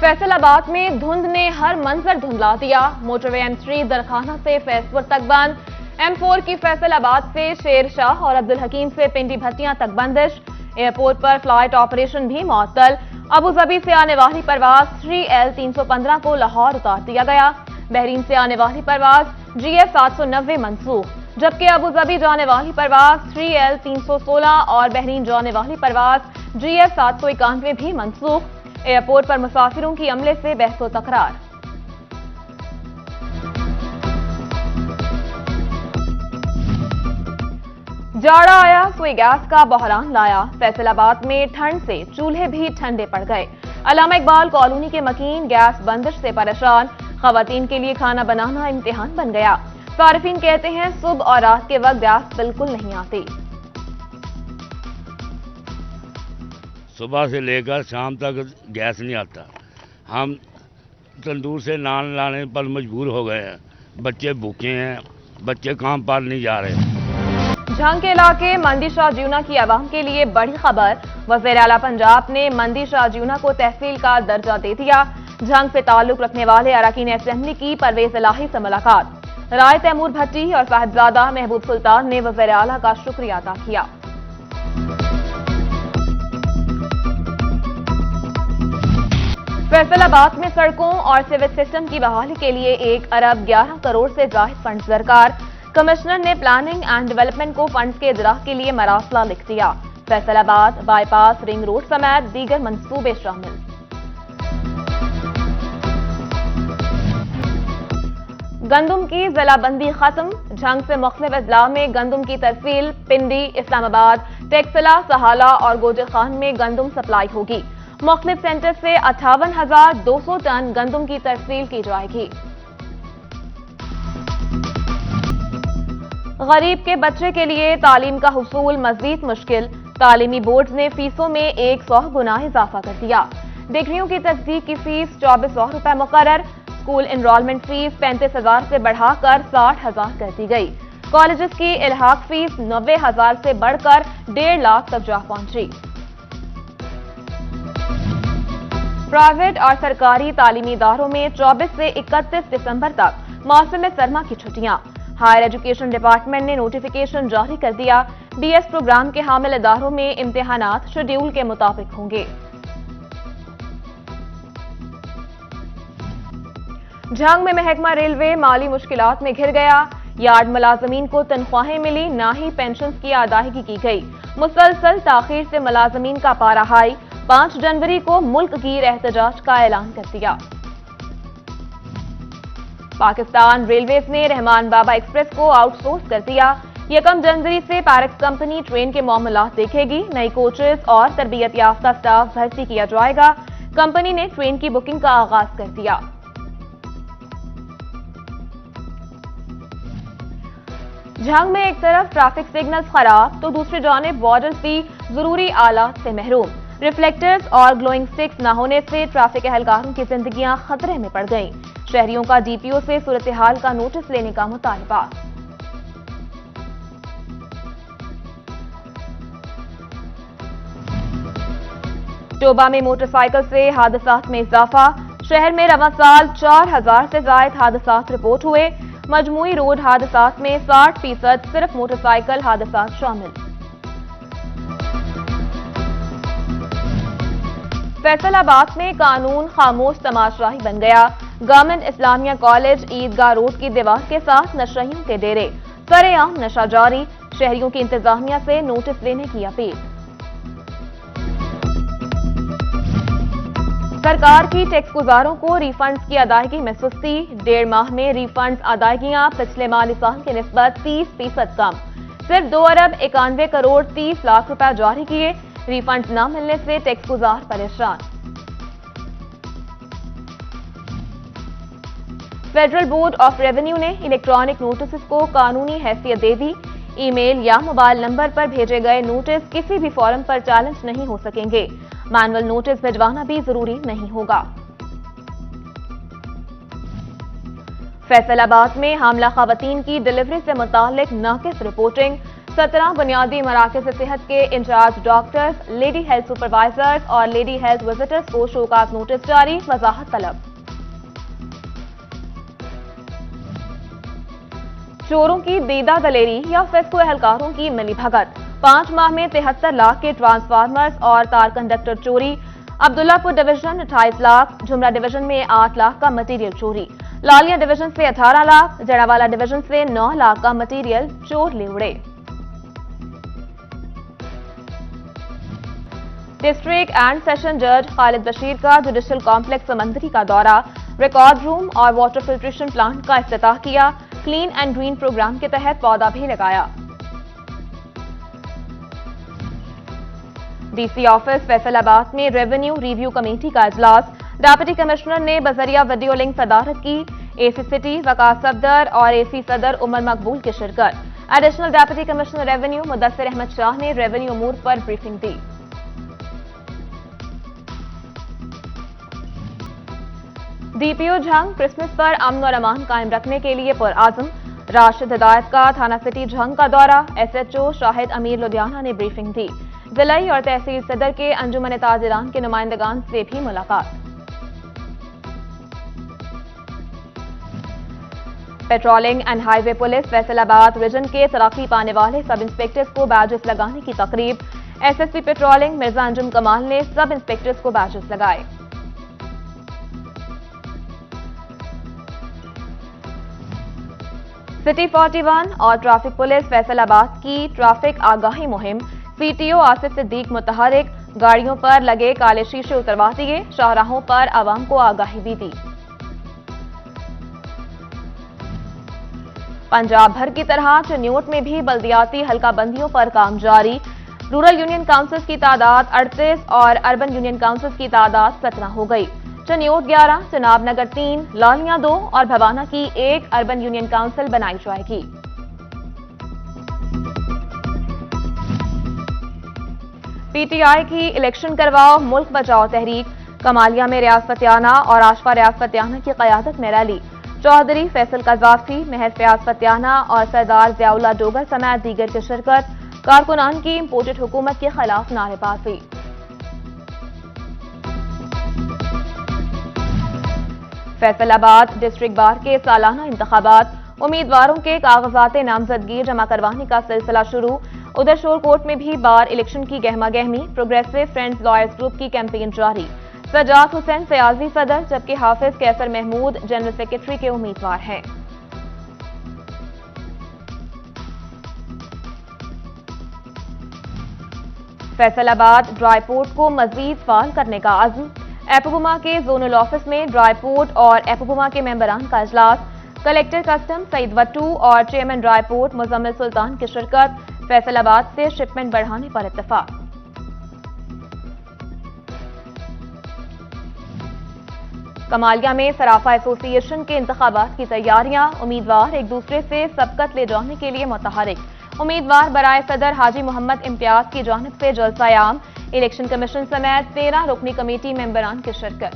फैसलाबाद में धुंध ने हर मंजर धुंधला दिया। मोटरवे M3 दरखाना से फैजपुर तक बंद, M4 की फैसलाबाद से शेरशाह और अब्दुल हकीम से पिंडी भट्टियां तक बंदिश। एयरपोर्ट पर फ्लाइट ऑपरेशन भी मुअत्तल। अबू धाबी से आने वाली परवाज 3L315 को लाहौर उतार दिया गया। बहरीन से आने वाली परवाज GF790 मनसूख, जबकि अबू धाबी जाने वाली परवाज 3L316 और बहरीन जाने वाली परवाज GF791 भी मनसूख। एयरपोर्ट पर मुसाफिरों की अमले से बहस तकरार। जाड़ा आया सोई गैस का बहरान लाया। फैसलाबाद में ठंड से चूल्हे भी ठंडे पड़ गए। अल्लामा इकबाल कॉलोनी के मकीन गैस बंदिश से परेशान। खवातीन के लिए खाना बनाना इम्तिहान बन गया। सारिफीन कहते हैं सुबह और रात के वक्त गैस बिल्कुल नहीं आती। सुबह से लेकर शाम तक गैस नहीं आता। हम तंदूर से नान लाने पर मजबूर हो गए हैं। बच्चे भूखे हैं, बच्चे काम पर नहीं जा रहे। झंग के इलाके मंडी शाह ज्यूना की आवाम के लिए बड़ी खबर। वज़ीर आला पंजाब ने मंडी शाह ज्यूना को तहसील का दर्जा दे दिया। झंग से ताल्लुक रखने वाले अरकान असेंबली की परवेज इलाही से मुलाकात। राय तैमूर भट्टी और साहिबजादा महबूब सुल्तान ने वज़ीर आला का शुक्रिया अदा किया। फैसलाबाद में सड़कों और सिविल सिस्टम की बहाली के लिए 1 अरब 11 करोड़ से जायद फंड दरकार। कमिश्नर ने प्लानिंग एंड डेवलपमेंट को फंड्स के इजरा के लिए मरासला लिख दिया। फैसलाबाद बाईपास रिंग रोड समेत दीगर मंसूबे शामिल। गंदुम की जिलाबंदी खत्म। झंग से मुख्तलिफ अजला में गंदुम की तरसील। पिंडी, इस्लामाबाद, टेक्सला, सहाला और गोजर खान में गंदुम सप्लाई होगी। मुख्तलिफ सेंटर से 58,200 टन गंदुम की तरसील की जाएगी। गरीब के बच्चे के लिए तालीम का हुसूल मजीद मुश्किल। तालीमी बोर्ड ने फीसों में 100 गुना इजाफा कर दिया। डिग्रियों की तस्दीक की फीस 2400 रुपए मुकर्रर। स्कूल एनरोलमेंट फीस 35,000 से बढ़ाकर 60,000 कर दी गई। कॉलेजेस की इल्हाक फीस 90,000 से बढ़कर 1.5 लाख तक जा पहुंची। प्राइवेट और सरकारी तालीमी इदारों में 24 से 31 दिसंबर तक मौसम सरमा की छुट्टियां। हायर एजुकेशन डिपार्टमेंट ने नोटिफिकेशन जारी कर दिया। BS प्रोग्राम के हामिल इदारों में इम्तिहानात शेड्यूल के मुताबिक होंगे। झंग में महकमा रेलवे माली मुश्किलात में घिर गया। यार्ड मुलाजमीन को तनख्वाहें मिली, ना ही पेंशन की अदायगी की गई। मुसलसल ताखीर से मुलाजमीन का पारा हाई। 5 जनवरी को मुल्क गिर एहतजाज का ऐलान कर दिया। पाकिस्तान रेलवेज ने रहमान बाबा एक्सप्रेस को आउटसोर्स कर दिया। 1 जनवरी से पैरेक्स कंपनी ट्रेन के मामलात देखेगी। नई कोचेस और तरबियत याफ्ता स्टाफ भर्ती किया जाएगा। कंपनी ने ट्रेन की बुकिंग का आगाज कर दिया। झंग में एक तरफ ट्रैफिक सिग्नल्स खराब तो दूसरी जानिब वार्डर्स भी जरूरी आलात से महरूम। रिफ्लेक्टर्स और ग्लोइंग स्टिक्स न होने से ट्रैफिक एहलकारों की जिंदगियां खतरे में पड़ गईं। शहरियों का DPO से सूरत हाल का नोटिस लेने का मुतालबा। टोबा में मोटरसाइकिल से हादसात में इजाफा। शहर में रवां साल 4000 से जायद हादसात रिपोर्ट हुए। मजमूई रोड हादसात में 60% सिर्फ मोटरसाइकिल हादसात शामिल। फैसलाबाद में कानून खामोश तमाशाही बन गया। गवर्नमेंट इस्लामिया कॉलेज ईदगाह रोड की दीवार के साथ नशइयों के डेरे। सरेआम नशा जारी। शहरियों की इंतजामिया से नोटिस लेने की अपील। सरकार की टैक्स गुजारों को रिफंड्स की अदायगी में सुस्ती। 1.5 माह में रिफंड्स अदायगियां पिछले माली साल की निस्बत 30% कम। सिर्फ 2 अरब 91 करोड़ 30 लाख रुपए जारी किए। रिफंड्स न मिलने से टैक्स गुजार परेशान। फेडरल बोर्ड ऑफ रेवेन्यू ने इलेक्ट्रॉनिक नोटिस को कानूनी हैसियत दे दी। ईमेल या मोबाइल नंबर पर भेजे गए नोटिस किसी भी फॉर्म पर चैलेंज नहीं हो सकेंगे। मैनुअल नोटिस भिजवाना भी जरूरी नहीं होगा। फैसलाबाद में हामला खवातीन की डिलीवरी से मुताल्लिक नाकिस रिपोर्टिंग। 17 बुनियादी मराकज़ सेहत के in charge doctors, lady health supervisors और लेडी हेल्थ विजिटर्स को शोकाज नोटिस जारी, वजाहत तलब। चोरों की दीदा दलेरी या फेस्को एहलकारों की मिलीभगत। 5 माह में 73 लाख के ट्रांसफार्मर्स और तार कंडक्टर चोरी। अब्दुल्लापुर डिवीजन 28 लाख, झुमरा डिवीजन में 8 लाख का मटेरियल चोरी। लालिया डिवीजन से 18 लाख, जड़ावाला डिवीजन से 9 लाख का मटेरियल चोर ले उड़े। डिस्ट्रिक्ट एंड सेशन जज खालिद बशीर का जुडिशियल कॉम्प्लेक्स समंदरी का दौरा, रिकॉर्ड रूम और वाटर फिल्ट्रेशन प्लांट का इफ्तिताह किया। क्लीन एंड ग्रीन प्रोग्राम के तहत पौधा भी लगाया। डीसी ऑफिस फैसलाबाद में रेवेन्यू रिव्यू कमेटी का इजलास, डिप्टी कमिश्नर ने बजरिया वीडियो लिंक सदारत की। एसी सिटी वकास सफदर और एसी सदर उमर मकबूल की शिरकत। Additional deputy commissioner revenue Mudassir Ahmad Shah ने रेवेन्यू अमूर पर ब्रीफिंग दी। डीपीओ झंग क्रिसमस पर अमन और अमान कायम रखने के लिए पुरआज़म। राशिद हिदायत का थाना सिटी झंग का दौरा, एसएचओ शाहिद अमीर लुधियाना ने ब्रीफिंग दी। जिलाई और तहसील सदर के अंजुमन ताजिरान के नुमाइंदगान से भी मुलाकात। Patrolling and highway police Faisalabad region के तरक्की पाने वाले सब इंस्पेक्टर्स को बैजेस लगाने की तकरीब। एसएसपी पेट्रोलिंग मिर्जा अंजुम कमाल ने सब इंस्पेक्टर्स को बैजेस लगाए। सिटी 41 और ट्रैफिक पुलिस फैसलाबाद की ट्रैफिक आगाही मुहिम। सीटीओ आसिफ सिद्दीक मुतहरिक, गाड़ियों पर लगे काले शीशे उतरवा दिए, शाहराहों पर आवाम को आगाही भी दी। पंजाब भर की तरह चन्योट में भी बल्दियाती हल्का बंदियों पर काम जारी। रूरल यूनियन काउंसिल्स की तादाद 38 और अर्बन यूनियन काउंसिल्स की तादाद 17 हो गई। चन्योट 11, चनाब नगर 3, लालिया 2 और भवाना की 1 अर्बन यूनियन काउंसिल बनाई जाएगी। पीटीआई की इलेक्शन करवाओ मुल्क बचाओ तहरीक। कमालिया में रियासत-ए-आना और आशफा रियासत-ए-आना की क़यादत में रैली। चौधरी फैसल कज़ाफ़ी, महर रियासत-ए-आना और सरदार ज़ियाउल्लाह डोगर समेत दीगर की शिरकत। कारकुनान की इम्पोर्टेड हुकूमत के खिलाफ नारेबाजी। फैसलाबाद डिस्ट्रिक्ट बार के सालाना इंतखाबात, उम्मीदवारों के कागजात नामजदगी जमा करवाने का सिलसिला शुरू। उधर शोरकोट में भी बार इलेक्शन की गहमा गहमी। प्रोग्रेसिव फ्रेंड्स लॉयर्स ग्रुप की कैंपेन जारी। सजाद हुसैन फयाजी सदर, जबकि हाफिज कैसर महमूद जनरल सेक्रेटरी के उम्मीदवार हैं। फैसलाबाद ड्राई पोर्ट को मजीद फाल करने का अज़्म। एपोबुमा के जोनल ऑफिस में ड्राई पोर्ट और एपोबुमा के मेंबरान का इजलास। कलेक्टर कस्टम सईद वट्टू और चेयरमैन ड्राई पोर्ट मुजम्मिल सुल्तान की शिरकत। फैसलाबाद से शिपमेंट बढ़ाने पर इत्तेफाक। कमालिया में सराफा एसोसिएशन के इंतखाबात की तैयारियां। उम्मीदवार एक दूसरे से सबकत ले जाने के लिए मुतहरिक। उम्मीदवार बराए सदर हाजी मोहम्मद इम्तियाज की जानिब से जलसा-ए-आम। इलेक्शन कमीशन समेत 13 रुकनी कमेटी मेंबरान की शिरकत।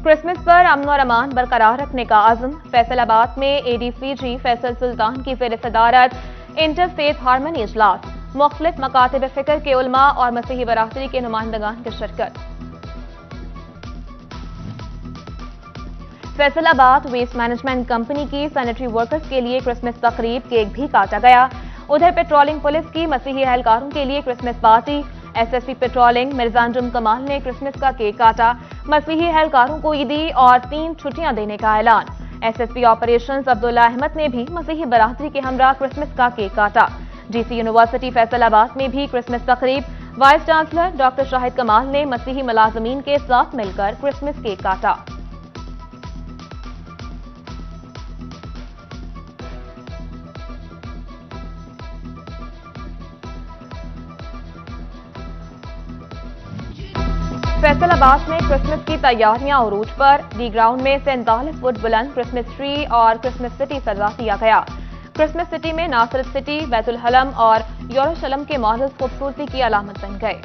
क्रिसमस पर अमन और अमान बरकरार रखने का अज़्म। फैसलाबाद में एडीसीजी फैसल सुल्तान की ज़ेर सदारत इंटरफेथ हारमनी इजलास। मुख्तलिफ मकातिब फिक्र के उलमा और मसीही बरादरी के नुमाइंदगान की शिरकत। फैसलाबाद वेस्ट मैनेजमेंट कंपनी की सैनिटरी वर्कर्स के लिए क्रिसमस तकरीब, केक भी काटा गया। उधर पेट्रोलिंग पुलिस की मसीही एहलकारों के लिए Christmas party. SSP patrolling Mirza Anjum कमाल ने क्रिसमस का केक काटा। मसीही एहलकारों को ईदी और 3 छुट्टियां देने का ऐलान। एसएसपी ऑपरेशंस अब्दुल्ला अहमद ने भी मसीही बरादरी के हमरा क्रिसमस का केक काटा। डीसी यूनिवर्सिटी फैसलाबाद में भी क्रिसमस तकरीब। वाइस चांसलर डॉक्टर शाहिद कमाल ने मसीही मुलाजमीन के साथ मिलकर क्रिसमस केक काटा। फैसलाबाद में क्रिसमस की तैयारियां उरूज पर। डी ग्राउंड में 47 फुट बुलंद क्रिसमस ट्री और क्रिसमस सिटी सजा दिया गया। क्रिसमस सिटी में नासरत सिटी, बैतुल हलम और यरूशलेम के मॉडल्स खूबसूरती की अलामत बन गए।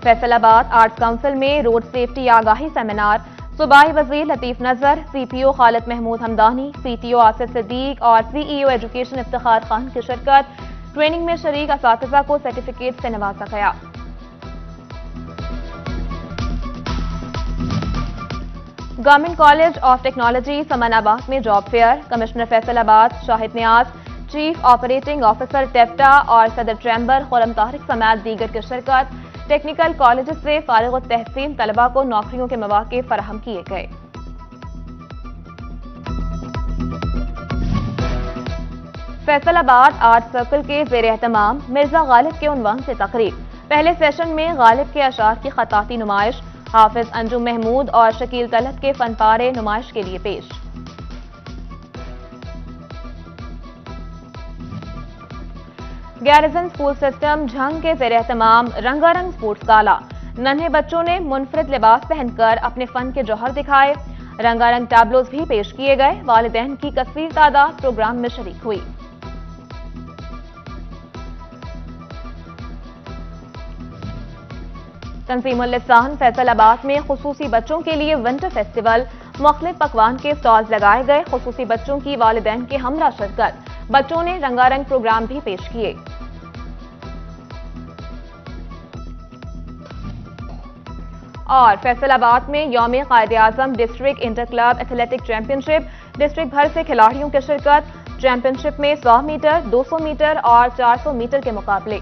फैसलाबाद आर्ट्स काउंसिल में रोड सेफ्टी आगाही सेमिनार, सूबाई वजीर लतीफ नजर, सीपीओ खालिद महमूद हमदानी, सीटीओ आसिफ सिद्दीक और सीईओ एजुकेशन इफ्तिखार खान की शिरकत। ट्रेनिंग में शरीक असातिज़ा को सर्टिफिकेट से नवाजा गया। Government college of technology Samanabad में job fair, commissioner Faisalabad Shahid Niaz, chief operating officer टेप्टा और सदर चैम्बर खुरम तारिक समेत दीगर की शिरकत। टेक्निकल कॉलेज से फारिग तहसील तलबा को नौकरियों के मौके फराहम किए गए। फैसलाबाद आर्ट सर्कल के जेर एहतमाम मिर्जा गालिब के उन्वान से तकरीब। पहले सेशन में गालिब के अशार की खताती नुमाइश, हाफिज अंजुम महमूद और शकील तलत के फनपारे नुमाइश के लिए पेश। गैरिजन स्कूल सिस्टम झंग के जेर एहतमाम रंगारंग स्पोर्ट्स गाला। नन्हे बच्चों ने मुनफरिद लिबास पहनकर अपने फन के जौहर दिखाए। रंगारंग टैबलोज भी पेश किए गए। वालिदैन की कसीर तादाद प्रोग्राम में शरीक हुई। तंजीमुल लिसान फैसलाबाद में खुसूसी बच्चों के लिए विंटर फेस्टिवल, मुख्तलिफ पकवान के स्टॉल्स लगाए गए। खुसूसी बच्चों की वालिदैन के हमरा शिरकत। बच्चों ने रंगारंग प्रोग्राम भी पेश किए। और फैसलाबाद में यौम Quaid-e-Azam district inter club athletic championship, district भर से खिलाड़ियों की शिरकत। चैंपियनशिप में 100 मीटर, 200 मीटर और 400 मीटर के मुकाबले।